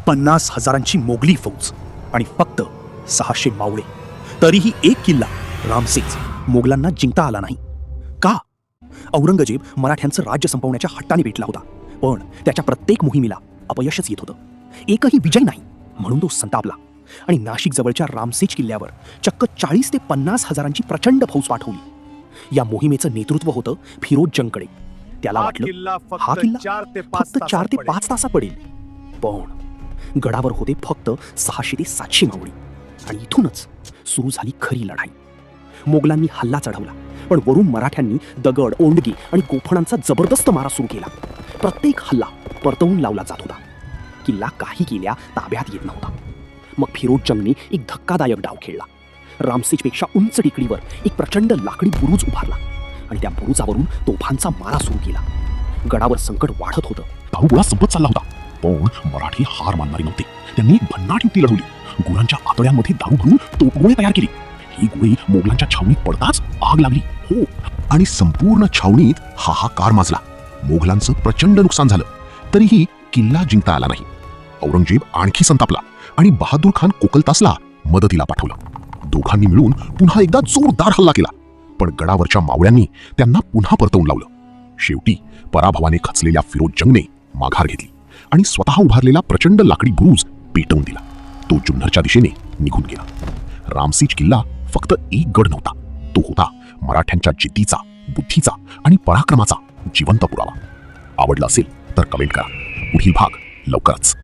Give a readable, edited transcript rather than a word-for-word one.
50,000ची Mowgli फौज आणि फक्त 600 मावळे. तरीही एक किल्ला रामसेज मोगलांना जिंकता आला नाही. का? औरंगजेब मराठ्यांचं राज्य संपवण्याच्या हट्टाने पेटला होता, पण त्याच्या प्रत्येक मोहिमेला अपयशच येत होतं. एकही विजय नाही, म्हणून तो संतापला आणि नाशिक जवळच्या रामसेज किल्ल्यावर चक्क 40 ते 50,000ची प्रचंड फौज पाठवली. या मोहिमेचं नेतृत्व होतं फिरोज जंगकडे. त्याला वाटलं हा किल्ला फक्त 4 ते 5 तासात पडेल, पण गडावर होते फक्त 600 ते 700 मावळी आणि इथूनच सुरू झाली खरी लढाई. मोगलांनी हल्ला चढवला, पण वरून मराठ्यांनी दगड, ओंडगी आणि गोफणांचा जबरदस्त मारा सुरू केला. प्रत्येक हल्ला परतवून लावला जात होता. किल्ला काही केल्या ताब्यात येत नव्हता. मग फिरोज जंगने एक धक्कादायक डाव खेळला. रामसेजपेक्षा उंच टेकडीवर एक प्रचंड लाकडी बुरुज उभारला आणि त्या बुरुजावरून तोफांचा मारा सुरू केला. गडावर संकट वाढत होतं. दारूगोळा संपत चालला होता, पण मराठी हार मानणारे नव्हते. त्यांनी एक भन्नाट युक्ती लढवली. गुरांच्या आतड्यांमध्ये दारू भरून तोफगोळे तयार केले. ही गोळी मोगलांच्या छावणीत पडताच आग लागली. हो, आणि संपूर्ण छावणीत हाहाकार माजला. मोगलांचं प्रचंड नुकसान झालं, तरीही किल्ला जिंकता आला नाही. औरंगजेब आणखी संतापला आणि बहादूर खान कोकलतासला मदतीला पाठवलं. दोघांनी मिळून पुन्हा एकदा जोरदार हल्ला केला, पण गडावरच्या मावळ्यांनी त्यांना पुन्हा परतवून लावलं. शेवटी पराभवाने खचलेल्या फिरोज जंगने माघार घेतली आणि स्वतः उभारलेला प्रचंड लाकडी बुरुज पेटवून दिला. तो जुन्नरच्या दिशेने निघून गेला. रामसेज किल्ला फक्त एक गड नव्हता, तो होता मराठ्यांच्या जिद्दीचा, बुद्धीचा आणि पराक्रमाचा जिवंत पुरावा. आवडला असेल तर कमेंट करा. पुढील भाग लवकरच.